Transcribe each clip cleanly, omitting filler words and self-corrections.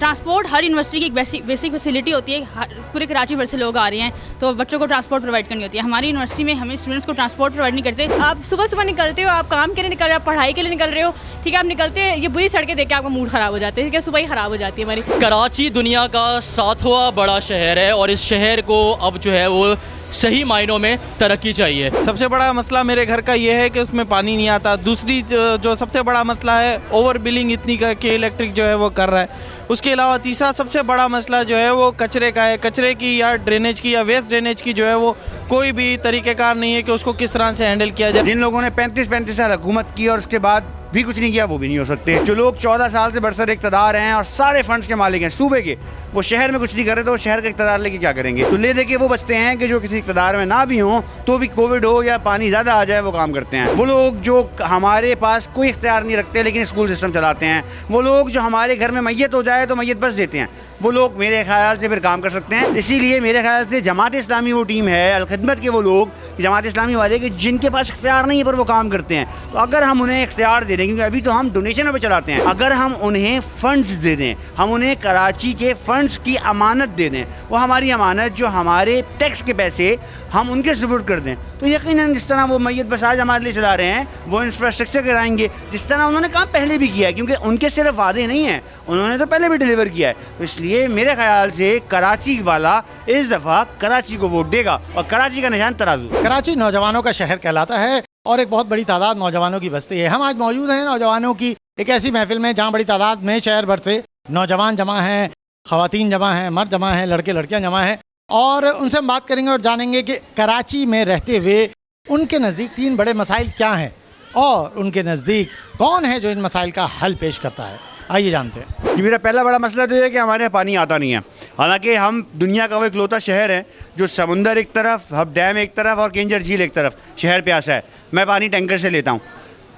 Transport हर university की एक basic facility होती है। पूरे कराची भर से लोग आ रहे हैं तो बच्चों को ट्रांसपोर्ट प्रोवाइड करनी होती है। हमारी यूनिवर्सिटी में हमें स्टूडेंट्स को ट्रांसपोर्ट प्रोवाइड नहीं करते। आप सुबह सुबह निकलते हो, आप काम के लिए निकल रहे हो, आप पढ़ाई के लिए निकल रहे हो, ठीक है, आप निकलते ये बुरी सड़कें देख के आपका मूड ख़राब हो जाता है, ठीक है, सुबह ही ख़राब हो जाती है हमारी। कराची दुनिया का 7वां बड़ा शहर है और इस शहर को अब जो है वो सही मायनों में तरक्की चाहिए। सबसे बड़ा मसला मेरे घर का ये है कि उसमें पानी नहीं आता। दूसरी जो सबसे बड़ा मसला है ओवर बिलिंग इतनी का कि इलेक्ट्रिक जो है वो कर रहा है। उसके अलावा तीसरा सबसे बड़ा मसला जो है वो कचरे का है। कचरे की या ड्रेनेज की या वेस्ट ड्रेनेज की जो है वो कोई भी तरीक़ेकार नहीं है कि उसको किस तरह से हैंडल किया जाए। जिन लोगों ने 35 साल हुकूमत की और उसके बाद भी कुछ नहीं किया वो भी नहीं हो सकते। जो लोग 14 साल से बरसर इक़्तिदार हैं और सारे फंड्स के मालिक हैं सूबे के, वो शहर में कुछ नहीं कर रहे तो वो शहर का इक़्तिदार लेके क्या करेंगे। तो ले देके वो बचते हैं कि जो किसी इक़्तिदार में ना भी हों तो भी कोविड हो या पानी ज़्यादा आ जाए वो काम करते हैं। वो लोग जो हमारे पास कोई इख्तियार नहीं रखते लेकिन स्कूल सिस्टम चलाते हैं, वो लोग जो हमारे घर में मैयत हो जाए तो मैयत बस देते हैं, वो लोग मेरे ख्याल से फिर काम कर सकते हैं। इसीलिए मेरे ख्याल से जमात इस्लामी वो टीम है, अलखिदमत के वो लोग, जमात इस्लामी वाले कि जिनके पास इख्तियार नहीं है पर वो काम करते हैं। तो अगर हम उन्हें इख्तियार दे दें, क्योंकि अभी तो हम डोनेशनों पे चलाते हैं, अगर हम उन्हें फ़ंड्स दे दें, हम उन्हें कराची के फ़ंड्स की अमानत दे दें, वो हमारी अमानत जो हमारे टैक्स के पैसे हम उनके सुपुर्द कर दें, तो यकीनन जिस तरह वो मैयत बस आज हमारे लिए चला रहे हैं वो इंफ्रास्ट्रक्चर कराएंगे जिस तरह उन्होंने काम पहले भी किया है, क्योंकि उनके सिर्फ वादे नहीं हैं, उन्होंने तो पहले भी डिलीवर किया है। तो इसलिए मेरे ख्याल से कराची वाला इस दफ़ा कराची को वोट देगा और कराची का निशान तराजू। कराची नौजवानों का शहर कहलाता है और एक बहुत बड़ी तादाद नौजवानों की बस्ती है। हम आज मौजूद हैं नौजवानों की एक ऐसी महफिल में जहाँ बड़ी तादाद में शहर भर से नौजवान जमा हैं, ख़वातीन जमा हैं, मर्द जमा हैं, लड़के लड़कियाँ जमा हैं, और उनसे हम बात करेंगे और जानेंगे कि कराची में रहते हुए उनके नज़दीक 3 बड़े मसाइल क्या हैं और उनके नज़दीक कौन है जो इन मसाइल का हल पेश करता है। आइए जानते हैं। जी, मेरा पहला बड़ा मसला तो ये है कि हमारे यहाँ पानी आता नहीं है। हालांकि हम दुनिया का वो इकलौता शहर है जो समुंदर एक तरफ, हब डैम एक तरफ और केंजर झील एक तरफ शहर प्यासा है। मैं पानी टैंकर से लेता हूँ।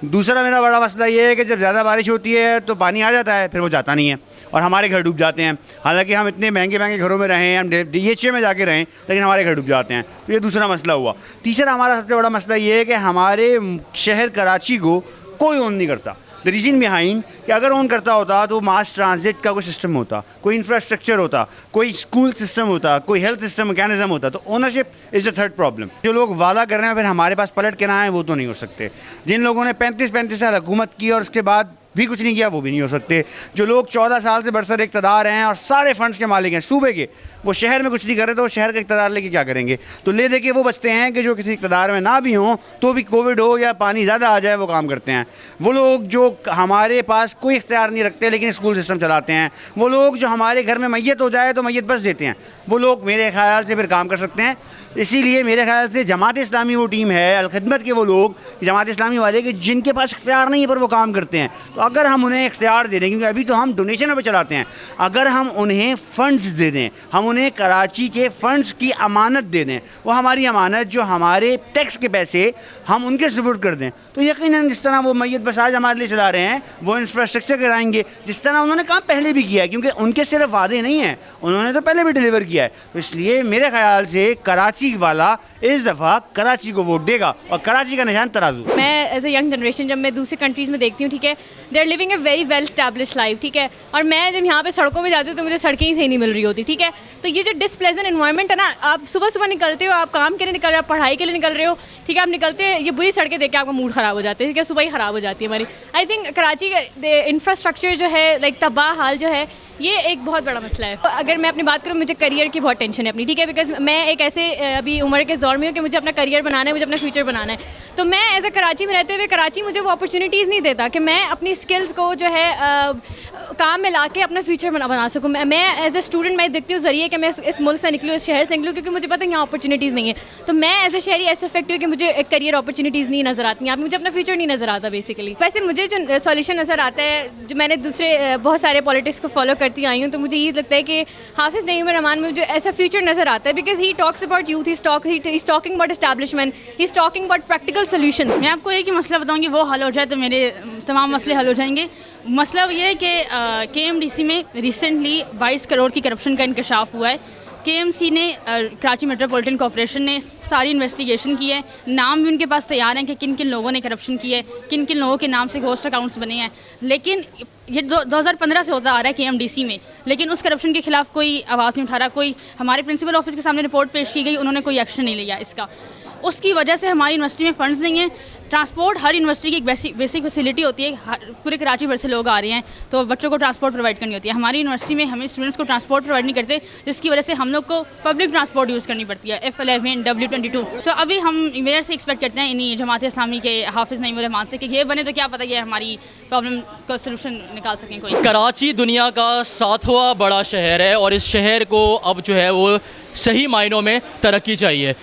दूसरा मेरा बड़ा मसला ये है कि जब ज़्यादा बारिश होती है तो पानी आ जाता है, फिर वो जाता नहीं है और हमारे घर डूब जाते हैं। हालांकि हम इतने महंगे महंगे घरों में रहें, हम DHA में जाके रहें, लेकिन हमारे घर डूब जाते हैं। तो ये दूसरा मसला हुआ। तीसरा हमारा सबसे बड़ा मसला ये है कि हमारे शहर कराची को कोई ओन नहीं करता। द रीज़न बिहाइंड कि अगर ओन करता होता तो मास ट्रांजिट का कोई सिस्टम होता, कोई इंफ्रास्ट्रक्चर होता, कोई स्कूल सिस्टम होता, कोई हेल्थ सिस्टम मैकेनिज्म होता। तो ownership is the third problem. जो लोग वादा कर रहे हैं फिर हमारे पास पलट के ना आए वो तो नहीं हो सकते। जिन लोगों ने 35 साल हुकूमत की और उसके बाद भी कुछ नहीं किया वो भी नहीं हो सकते। जो लोग 14 साल से बरसर इक़्तिदार हैं और सारे फंड्स के मालिक हैं सूबे के, वो शहर में कुछ नहीं कर रहे तो वो शहर का इक़्तिदार लेके क्या करेंगे। तो ले देके वो बचते हैं कि जो किसी इक़्तिदार में ना भी हों तो भी कोविड हो या पानी ज़्यादा आ जाए वो काम करते हैं। वो लोग जो हमारे पास कोई इख्तियार नहीं रखते लेकिन स्कूल सिस्टम चलाते हैं, वो लोग जो हमारे घर में मैयत हो जाए तो मैयत बस देते हैं, वो लोग मेरे ख्याल से फिर काम कर सकते हैं। इसीलिए मेरे ख्याल से जमात इस्लामी वो टीम है, अलखिदमत के वो लोग, जमात इस्लामी वाले कि जिनके पास इख्तियार नहीं है पर वो काम करते हैं। तो अगर हम उन्हें इख्तियार दे दें, क्योंकि अभी तो हम डोनेशनों पे चलाते हैं, अगर हम उन्हें फ़ंड्स दे दें, हम उन्हें कराची के फ़ंड्स की अमानत दे दें, वो हमारी अमानत जो हमारे टैक्स के पैसे हम उनके सुपुर्द कर दें, तो यकीनन जिस तरह वो मैयत बस आज हमारे लिए चला रहे हैं वो इंफ्रास्ट्रक्चर कराएंगे जिस तरह उन्होंने काम पहले भी किया है, क्योंकि उनके सिर्फ वादे नहीं हैं, उन्होंने तो पहले भी डिलीवर किया है। तो इसलिए मेरे ख्याल से कराची वाला इस दफ़ा कराची को वोट देगा और कराची का निशान तराजू। मैं एज ए यंग जनरेशन जब मैं दूसरी कंट्रीज़ में देखती हूँ, ठीक है, they are living a very well established life, ठीक है, और मैं जब यहाँ पे सड़कों में जाती हूँ तो मुझे सड़कें ही सही नहीं मिल रही होती, ठीक है। तो ये जो डिसप्लेजेंट एनवायरनमेंट है ना, आप सुबह सुबह निकलते हो, आप काम के लिए निकल रहे हो, आप पढ़ाई के लिए निकल रहे हो, ठीक है, आप निकलते ये बुरी सड़कें देख के आपका मूड ख़राब हो जाता है, ठीक है, सुबह ही ख़राब हो जाती है हमारी। आई थिंक कराची का इंफ्रास्ट्रक्चर जो है लाइक तबाह हाल जो है, ये एक बहुत बड़ा मसला है। तो अगर मैं अपनी बात करूँ, मुझे करियर की बहुत टेंशन है अपनी, ठीक है, बिकॉज मैं एक ऐसे अभी उम्र के दौर में हूँ कि मुझे अपना करियर बनाना है, मुझे अपना फ्यूचर बनाना है। तो मैं एज ए कराची में रहते हुए कराची मुझे वो अपॉर्चुनिटीज़ नहीं देता कि मैं अपनी स्किल्स को जो है काम में ला के अपना फ्यूचर बना सकूँ। मैं एज ए स्टूडेंट मैं देखती हूँ ज़रिए कि मैं इस मुल्क से निकलूँ, इस शहर से निकलूँ, क्योंकि मुझे पता है यहाँ अपॉर्चुनिटीज़ नहीं है। तो मैं एज ए शहरी ऐसे इफेक्ट हुई कि मुझे एक करियर अपॉर्चुनिटीज़ नहीं नज़र आती हैं, मुझे अपना फ्यूचर नहीं नज़र आता बेसिकली। वैसे मुझे जो सॉल्यूशन नज़र आता है, जो मैंने दूसरे बहुत सारे पॉलिटिक्स को फॉलो करती आई हूँ, तो मुझे ये लगता है कि हाफिज़ नईम रहमान में जो ऐसा फ्यूचर नज़र आता है, because he talks about youth, he is talking about establishment, he is talking about practical solution. मैं आपको एक ही मसला बताऊंगी, वो हल हो जाए तो मेरे तमाम मसले हल हो जाएंगे। मसला ये है कि KMDC में रिसेंटली 22 करोड़ की करप्शन का इंकशाफ हुआ है। KMC ने कराची मेट्रोपॉलिटन कॉरपोरेशन ने सारी इन्वेस्टिगेशन की है। नाम भी उनके पास तैयार हैं कि किन किन लोगों ने करप्शन की है, किन किन लोगों के नाम से घोस्ट अकाउंट्स बने हैं। लेकिन ये 2015 से होता आ रहा है KMDC में, लेकिन उस करप्शन के खिलाफ कोई आवाज़ नहीं उठा रहा। कोई हमारे प्रिंसिपल ऑफिस के सामने रिपोर्ट पेश की गई, उन्होंने कोई एक्शन नहीं लिया इसका। उसकी वजह से हमारी यूनिवर्सिटी में फ़ंड्स नहीं है। ट्रांसपोर्ट हर यूनिवर्सिटी की एक बेसिक फैसिलिटी होती है। पूरे कराची भर से लोग आ रहे हैं तो बच्चों को ट्रांसपोर्ट प्रोवाइड करनी होती है। हमारी यूनिवर्सिटी में हमें स्टूडेंट्स को ट्रांसपोर्ट प्रोवाइड नहीं करते, जिसकी वजह से हम लोग को पब्लिक ट्रांसपोर्ट यूज़ करनी पड़ती है, F11 W22। तो अभी हम मेयर से एक्सपेक्ट करते हैं इन्हीं जमात इस्लामी के हाफिज़ नईमुर रहमान से कि ये बने तो क्या पता ये हमारी प्रॉब्लम का सलूशन निकाल सकें कोई। कराची दुनिया का 7वां बड़ा शहर है और इस शहर को अब जो है वो सही मायनों में तरक्की चाहिए।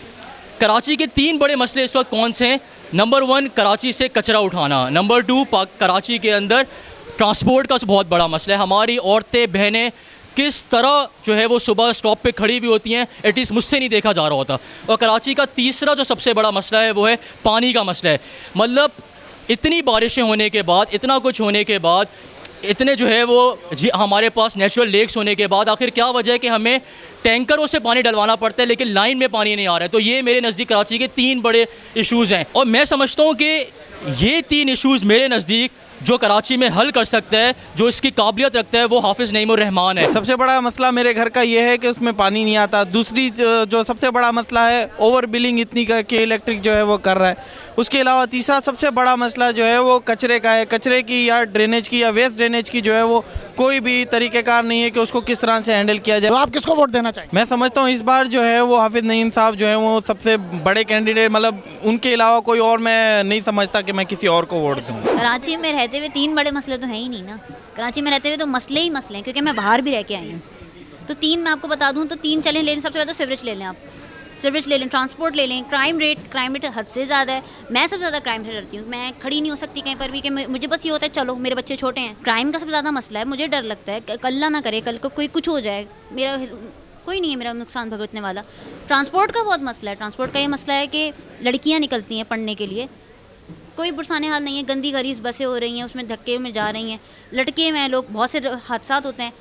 कराची के 3 बड़े मसले इस वक्त कौन से हैं? नंबर 1 कराची से कचरा उठाना, नंबर 2 कराची के अंदर ट्रांसपोर्ट का बहुत बड़ा मसला है। हमारी औरतें बहनें किस तरह जो है वो सुबह स्टॉप पे खड़ी भी होती हैं, एटलीस्ट मुझसे नहीं देखा जा रहा होता। और कराची का तीसरा जो सबसे बड़ा मसला है वो है पानी का मसला है। मतलब इतनी बारिशें होने के बाद, इतना कुछ होने के बाद, इतने जो है वो हमारे पास नेचुरल लेक्स होने के बाद आखिर क्या वजह है कि हमें टैंकरों से पानी डलवाना पड़ता है लेकिन लाइन में पानी नहीं आ रहा है। तो ये मेरे नज़दीक कराची के 3 बड़े इश्यूज़ हैं और मैं समझता हूँ कि ये 3 इश्यूज़ मेरे नज़दीक जो कराची में हल कर सकता है, जो इसकी काबिलियत रखता है, वो हाफिज़ नईमुर रहमान है। सबसे बड़ा मसला मेरे घर का ये है कि उसमें पानी नहीं आता। दूसरी जो सबसे बड़ा मसला है ओवर बिलिंग इतनी का कि इलेक्ट्रिक जो है वो कर रहा है। उसके अलावा तीसरा सबसे बड़ा मसला जो है वो कचरे का है। कचरे की या ड्रेनेज की या वेस्ट ड्रेनेज की जो है वो कोई भी तरीक़ेकार नहीं है कि उसको किस तरह से हैंडल किया जाए। तो आप किसको वोट देना चाहिए? मैं समझता हूँ इस बार जो है वो हाफिज़ नईम साहब जो है वो सबसे बड़े कैंडिडेट, मतलब उनके अलावा कोई और मैं नहीं समझता कि मैं किसी और को वोट दूँ। कराची में रहते हुए 3 बड़े मसले तो हैं ही नहीं ना। कराची में रहते हुए तो मसले ही मसले हैं, क्योंकि मैं बाहर भी रह के आई हूँ। तो 3 मैं आपको बता दूँ तो 3 चलें ले लें। सबसे पहले तो सीवरेज ले लें, आप सीवरेज ले लें, ट्रांसपोर्ट ले लें। क्राइम रेट हद से ज़्यादा है। मैं सबसे ज़्यादा क्राइम से डरती हूँ। मैं खड़ी नहीं हो सकती कहीं पर भी कि मुझे बस ये होता है चलो मेरे बच्चे छोटे हैं। क्राइम का सबसे ज़्यादा मसला है। मुझे डर लगता है अल्लाह ना करे कल को कोई कुछ हो जाए, मेरा कोई नहीं है मेरा नुकसान भुगतने वाला। ट्रांसपोर्ट का बहुत मसला है। ट्रांसपोर्ट का ये मसला है कि लड़कियाँ निकलती हैं पढ़ने के लिए, कोई बुरसाने हाल नहीं है, गंदी गरीस बसें हो रही हैं, उसमें धक्के में जा रही हैं, लटके हुए हैं लोग, बहुत से हादसात होते हैं।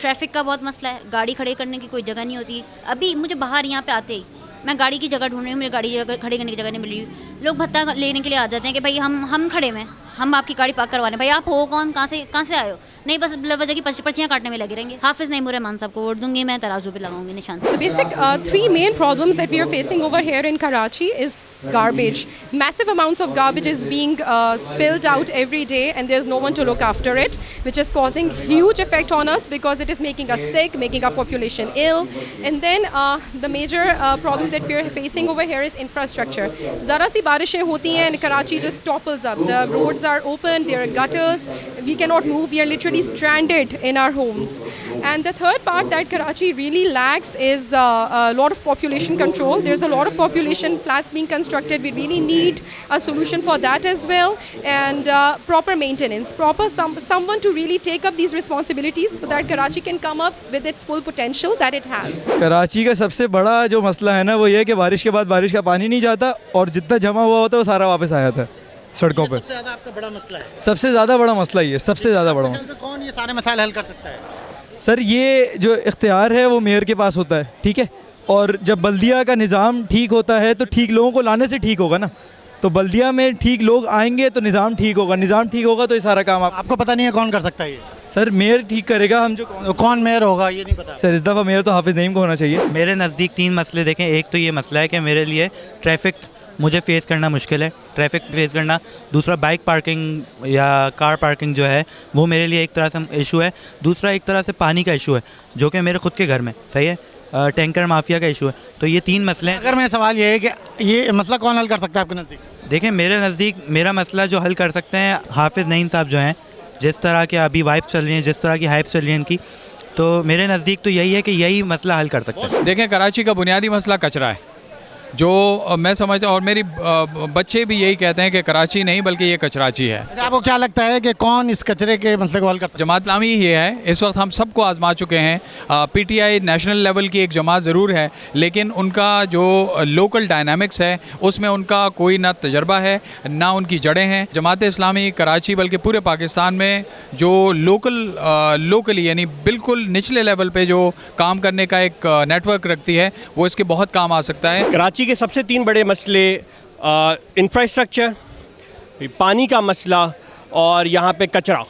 ट्रैफिक का बहुत मसला है, गाड़ी खड़े करने की कोई जगह नहीं होती। अभी मुझे बाहर यहाँ पे आते ही मैं गाड़ी की जगह ढूंढ रही हूँ, मुझे गाड़ी खड़े करने की जगह नहीं मिल रही। लोग भत्ता लेने के लिए आ जाते हैं कि भाई हम खड़े हैं, हम आपकी गाड़ी पार्क करवा रहे हैं। भाई आप हो कौन, कहाँ से आए हो? नहीं, बस वजह की पर्चियाँ काटने में लगे रहेंगे। हाफिज़ नईमुर रहमान साहब को वोट दूंगी मैं, तराजू पे लगाऊंगी निशान। The basic 3 main problems that we are facing over here in Karachi is garbage. Massive amounts of garbage is being spilled out every day and there's no one to look after it, which is causing huge effect on us because it is making us sick, making our population ill. And then the major problem that we are facing over here is infrastructure. Zara si barishein hoti hain and Karachi just topples up. The roads are open, there are gutters, we cannot move, we are literally stranded in our homes. And the third part that Karachi really lacks is a lot of population control. There's a lot of population flats being constructed. We really need a solution for that as well, and proper maintenance, someone to really take up these responsibilities so that Karachi can come up with its full potential that it has. Karachi का सबसे बड़ा जो मसला है ना वो ये है कि बारिश के बाद बारिश का पानी नहीं जाता और जितना जमा हुआ होता है वो सारा वापस आ जाता है सड़कों पे। सबसे ज़्यादा आपका बड़ा मसला है? सबसे ज़्यादा बड़ा मसला ये, सबसे ज़्यादा बड़ा। कौन ये सारे मसाइल हल कर सकता है? सर ये जो इख्तियार है वो मेयर के पास होता है, ठीक है। और जब बल्दिया का निज़ाम ठीक होता है तो ठीक लोगों को लाने से ठीक होगा ना। तो बल्दिया में ठीक लोग आएंगे तो निज़ाम ठीक होगा, निज़ाम ठीक होगा तो ये सारा काम आपको पता नहीं है कौन कर सकता है ये? सर मेयर ठीक करेगा, हम जो कौन मेयर होगा ये नहीं पता। सर इस दफ़ा मेयर तो हाफिज़ नईम को होना चाहिए। मेरे नज़दीक 3 मसले देखें। एक तो ये मसला है कि मेरे लिए ट्रैफिक मुझे फ़ेस करना मुश्किल है, ट्रैफिक फेस करना। दूसरा बाइक पार्किंग या कार पार्किंग जो है वो मेरे लिए एक तरह से इशू है। दूसरा एक तरह से पानी का इशू है जो कि मेरे खुद के घर में सही है, टैंकर माफिया का इशू है। तो ये 3 मसले हैं। अगर मैं सवाल ये है कि ये मसला कौन हल कर सकता है आपके नज़दीक? देखें मेरे नज़दीक मेरा मसला जो हल कर सकते हैं हाफिज़ नईम साहब जो हैं, जिस तरह के अभी वाइब्स चल रही हैं, जिस तरह की हाइप चल रही है इनकी, तो मेरे नज़दीक तो यही है कि यही मसला हल कर सकते हैं। देखें कराची का बुनियादी मसला कचरा है। जो मैं समझता हूँ, और मेरी बच्चे भी यही कहते हैं कि कराची नहीं बल्कि ये कचराची है। अच्छा, आपको क्या लगता है कि कौन इस कचरे के मसले को हल कर सकता है? जमात इस्लामी ही है। इस वक्त हम सबको आजमा चुके हैं। पीटीआई नेशनल लेवल की एक जमात ज़रूर है, लेकिन उनका जो लोकल डायनामिक्स है उसमें उनका कोई ना तजर्बा है ना उनकी जड़ें हैं। जमात इस्लामी कराची बल्कि पूरे पाकिस्तान में जो लोकली यानी बिल्कुल निचले लेवल पे जो काम करने का एक नेटवर्क रखती है, वो इसके बहुत काम आ सकता है। कराची के सबसे 3 बड़े मसले इंफ्रास्ट्रक्चर, पानी का मसला और यहाँ पे कचरा,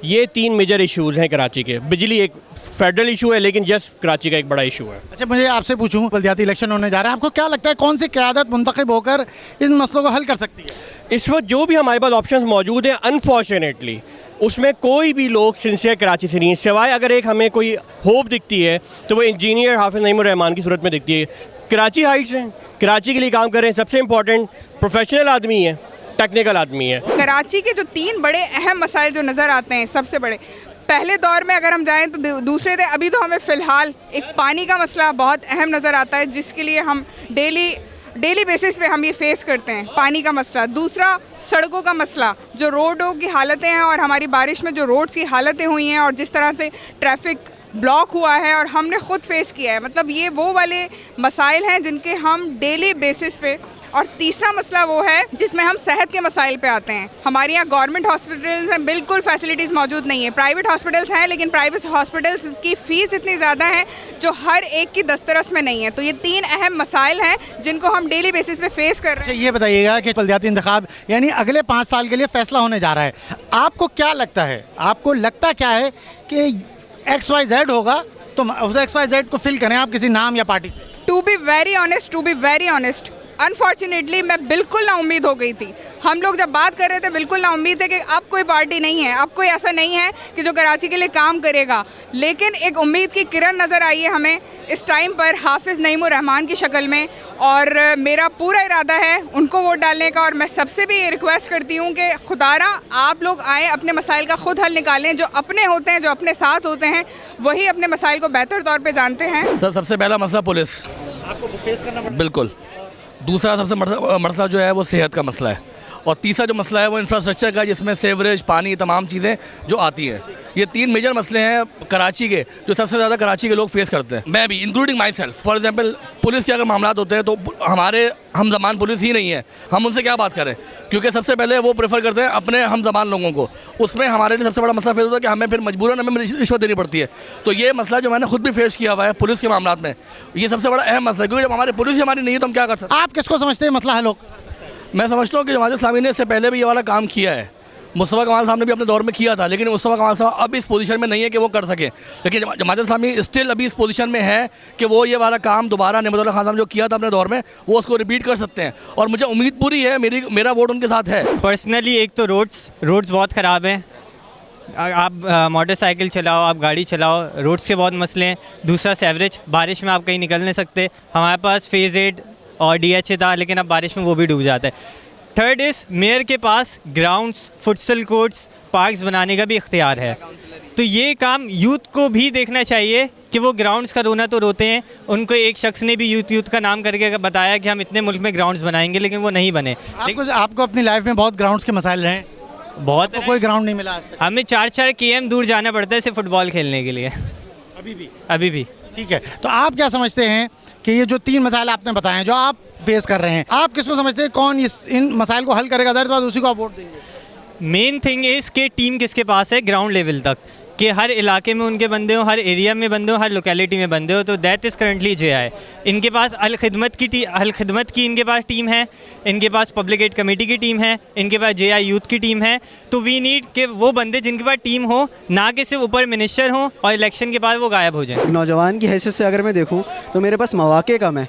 ये 3 मेजर इश्यूज़ हैं कराची के। बिजली एक फेडरल इशू है, लेकिन जस्ट कराची का एक बड़ा इशू है। अच्छा, मुझे आपसे पूछूं, बल्दियाती इलेक्शन होने जा रहा है, आपको क्या लगता है कौन सी क़यादत मुंतखब होकर इन मसलों को हल कर सकती है? इस वक्त जो भी हमारे पास ऑप्शंस मौजूद हैं, अनफॉर्चुनेटली उसमें कोई भी लोग सिंसियर कराची से नहीं है, सिवाय अगर एक हमें कोई होप दिखती है तो वो इंजीनियर हाफिज़ नईमुर रहमान की सूरत में दिखती है। कराची हाइट्स हैं, कराची के लिए काम कर रहे हैं, सबसे इम्पोर्टेंट प्रोफेशनल आदमी है, टेक्निकल आदमी है। कराची के जो 3 बड़े अहम मसाइल जो नज़र आते हैं, सबसे बड़े पहले दौर में अगर हम जाएं तो दूसरे थे, अभी तो हमें फ़िलहाल एक पानी का मसला बहुत अहम नज़र आता है, जिसके लिए हम डेली बेसिस पे हम ये फेस करते हैं, पानी का मसला। दूसरा सड़कों का मसला, जो रोडों की हालतें हैं और हमारी बारिश में जो रोड्स की हालतें हुई हैं और जिस तरह से ट्रैफिक ब्लॉक हुआ है और हमने ख़ुद फेस किया है, मतलब ये वो वाले मसाइल हैं जिनके हम डेली बेसिस पे। और तीसरा मसला वो है जिसमें हम सेहत के मसाइल पे आते हैं। हमारे यहाँ गवर्नमेंट हॉस्पिटल्स में बिल्कुल फैसिलिटीज़ मौजूद नहीं है, प्राइवेट हॉस्पिटल्स हैं लेकिन प्राइवेट हॉस्पिटल्स की फ़ीस इतनी ज़्यादा है जो हर एक की दस्तरस में नहीं है। तो ये 3 अहम मसाइल हैं जिनको हम डेली बेसिस पे फेस कर रहे हैं। ये बताइएगा कि बल्दियाती इंतखाब यानी अगले 5 साल के लिए फ़ैसला होने जा रहा है, आपको क्या लगता है, आपको लगता क्या है कि XYZ होगा तो उस XYZ को फिल करें आप किसी नाम या पार्टी से? To be very honest unfortunately मैं बिल्कुल ना उम्मीद हो गई थी। हम लोग जब बात कर रहे थे बिल्कुल ना उम्मीद है कि अब कोई पार्टी नहीं है, अब कोई ऐसा नहीं है कि जो कराची के लिए काम करेगा, लेकिन एक उम्मीद की किरण नज़र आई है हमें इस टाइम पर हाफिज़ नईमुर रहमान की शक्ल में। और मेरा पूरा इरादा है उनको वोट डालने का। और मैं सबसे भी ये रिक्वेस्ट करती हूँ कि खुदारा आप लोग आएँ, अपने मसाइल का ख़ुद हल निकालें। जो अपने होते हैं, जो अपने साथ होते हैं, वही अपने मसाइल को बेहतर तौर पर जानते हैं। सर, सबसे पहला मसला पुलिस, आपको फेस करना पड़ेगा। बिल्कुल। दूसरा सबसे मसला जो है वो सेहत का मसला है, और तीसरा जो मसला है वो इंफ्रास्ट्रक्चर का, जिसमें सेवरेज, पानी, तमाम चीज़ें जो आती हैं। ये 3 मेजर मसले हैं कराची के जो सबसे ज़्यादा कराची के लोग फेस करते हैं, मैं भी including my self. For example police के अगर मामला होते हैं तो हमारे हम ज़मान पुलिस ही नहीं है, हम उनसे क्या बात करें, क्योंकि सबसे पहले वो प्रेफर करते हैं अपने हम ज़मान लोगों को। उसमें हमारे लिए सबसे बड़ा मसला फेस होता है कि हमें फिर मजबूरन हमें रिश्वत देनी पड़ती है। तो ये मसला जो मैंने खुद भी फेस किया हुआ है पुलिस के मामला में, ये सबसे बड़ा अहम मसला है, क्योंकि जब हमारी पुलिस ही हमारी नहीं है तो हम क्या कर सकते हैं। आप किसको समझते हैं मसला हल हो? मैं समझता हूँ कि जमात इस्लामी ने इससे पहले भी ये वाला काम किया है, मुस्तफ़ा कमाल साहब ने भी अपने दौर में किया था, लेकिन मुस्तफ़ा कमाल साहब अब इस पोजीशन में नहीं है कि वो कर सके। लेकिन जमात इस्लामी स्टिल अभी इस पोजीशन में है कि वो ये वाला काम दोबारा नेमतुल्लाह खान साहब जो किया था अपने दौर में, वो उसको रिपीट कर सकते हैं। और मुझे उम्मीद पूरी है, मेरा वोट उनके साथ है। पर्सनली एक तो रोड्स बहुत ख़राब हैं, आप मोटरसाइकिल चलाओ, आप गाड़ी चलाओ, रोड्स के बहुत मसले हैं। दूसरा सेवरेज, बारिश में आप कहीं निकल नहीं सकते। हमारे पास फेज़ 8 और DHA था, लेकिन अब बारिश में वो भी डूब जाता है। थर्ड इज़ मेयर के पास ग्राउंड्स, फुटसल कोर्ट्स, पार्क्स बनाने का भी इख्तियार है। तो ये काम यूथ को भी देखना चाहिए कि वो ग्राउंड्स का रोना तो रोते हैं। उनको एक शख्स ने भी यूथ का नाम करके बताया कि हम इतने मुल्क में ग्राउंड्स बनाएंगे, लेकिन वो नहीं बने। आपको अपनी लाइफ में बहुत ग्राउंड्स के मसाइल रहे हैं? बहुत, कोई ग्राउंड नहीं मिला आज तक? हमें 4-4 km दूर जाना पड़ता है सिर्फ फुटबॉल खेलने के लिए। अभी भी ठीक है। तो आप क्या समझते हैं कि ये जो 3 मसाइल आपने बताए हैं जो आप फेस कर रहे हैं, आप किसको समझते हैं कौन इन मसाइल को हल करेगा, ज़ाहिर बात उसी को आप वोट देंगे? मेन थिंग इज़ कि टीम किसके पास है ग्राउंड लेवल तक, कि हर इलाके में उनके बंदे हों, हर एरिया में बंदे हों, हर लोकेलिटी में बंदे हो। तो दैट इज़ करंटली JI। इनके पास अल खिदमत की इनके पास टीम है, इनके पास पब्लिक एड कमेटी की टीम है, इनके पास JI यूथ की टीम है। तो वी नीड कि वो बंदे जिनके पास टीम हो, ना कि सिर्फ ऊपर मिनिस्टर हों और इलेक्शन के बाद वो गायब हो जाए। नौजवान की हैसियत से अगर मैं देखूँ तो मेरे पास मौक़े कम है,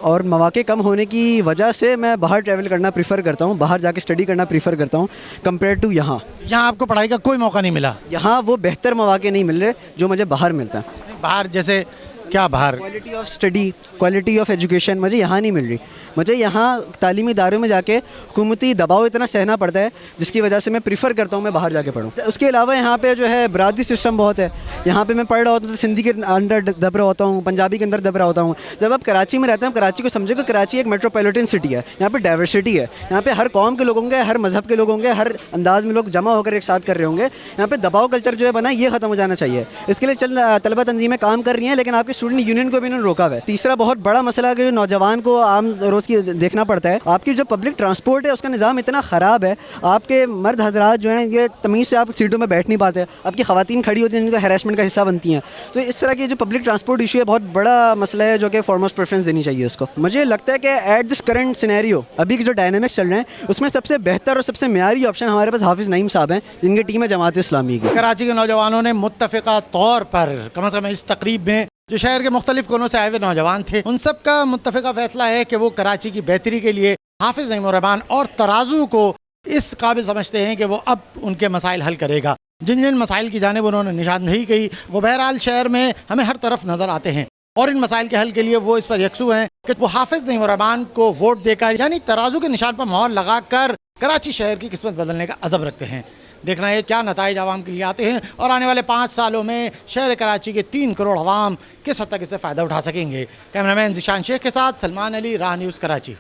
और मौक़े कम होने की वजह से मैं बाहर ट्रैवल करना प्रीफर करता हूँ, बाहर जाके स्टडी करना प्रीफर करता हूँ कंपेयर टू यहाँ। यहाँ आपको पढ़ाई का कोई मौका नहीं मिला? यहाँ वो बेहतर मौक़े नहीं मिल रहे जो मुझे बाहर मिलता है। बाहर जैसे क्या? बाहर quality of study, quality of education मुझे यहाँ नहीं मिल रही। मुझे यहाँ तालीमी इदारों में जाके हुकूमती दबाव इतना सहना पड़ता है जिसकी वजह से मैं प्रीफर करता हूँ मैं बाहर जाके पढ़ूँ। उसके अलावा यहाँ पे जो है बरादरी सिस्टम बहुत है। यहाँ पे मैं पढ़ रहा होता हूँ तो सिंधी के अंदर दब रहा होता हूँ, पंजाबी के अंदर दब रहा होता हूँ। जब आप कराची में रहते हैं, कराची को समझे कि कराची एक मेट्रोपॉलिटन सिटी है, यहाँ पे डाइवर्सिटी है, यहाँ पे हर कौम के लोग होंगे, हर मज़हब के लोग होंगे, हर अंदाज में लोग जमा होकर एक साथ कर रहे होंगे। यहाँ पे दबाव कल्चर जो है बना, ये ख़त्म हो जाना चाहिए। इसके लिए तलबा तंजीमें काम कर रही हैं, लेकिन आपके स्टूडेंट यूनियन को भी इन्होंने रोका हुआ है। तीसरा बहुत बड़ा मसला कि जो नौजवान को आम रोज़ की देखना पड़ता है, आपकी जो पब्लिक ट्रांसपोर्ट है उसका निज़ाम इतना ख़राब है, आपके मर्द हजरात जो हैं ये तमीज़ से आप सीटों में बैठ नहीं पाते, आपकी ख़वातीन खड़ी होती हैं जिनको हैरेसमेंट का हिस्सा बनती हैं। तो इस तरह की जो पब्लिक ट्रांसपोर्ट इशू है बहुत बड़ा मसला है जो कि फॉरमोस्ट प्रेफरेंस देनी चाहिए उसको। मुझे लगता है कि एट दिस करंट सिनेरियो अभी के जो डायनामिक्स चल रहे हैं उसमें सबसे बेहतर और सबसे मेयारी ऑप्शन हमारे पास हाफिज़ नईम साहब हैं, जिनकी टीम है जमात इस्लामी की। कराची के नौजवानों ने मुत्तफ़िक़ा तौर पर कम से कम इस तकरीब में जो शहर के मुख्तलिफ कोनों से आए हुए नौजवान थे, उन सब का मुत्तफ़िक़ा फ़ैसला है कि वो कराची की बेहतरी के लिए हाफिज़ नईम रहमान और तराजू को इस काबिल समझते हैं कि वो अब उनके मसाइल हल करेगा। जिन जिन मसाइल की जानिब उन्होंने निशानदेही की वो बहरहाल शहर में हमें हर तरफ नज़र आते हैं और इन मसाइल के हल के लिए वो इस पर यकसू हैं कि वो हाफिज़ नईम रहमान को वोट देकर यानी तराजू के निशान पर मोहर लगाकर कराची शहर की किस्मत बदलने का अज़म रखते हैं। देखना है क्या नताइज आवाम के लिए आते हैं और आने वाले 5 सालों में शहर कराची के 3 करोड़ आवाम किस हद तक इससे फ़ायदा उठा सकेंगे। कैमरामैन ज़िशान शेख के साथ सलमान अली, राह न्यूज़, कराची।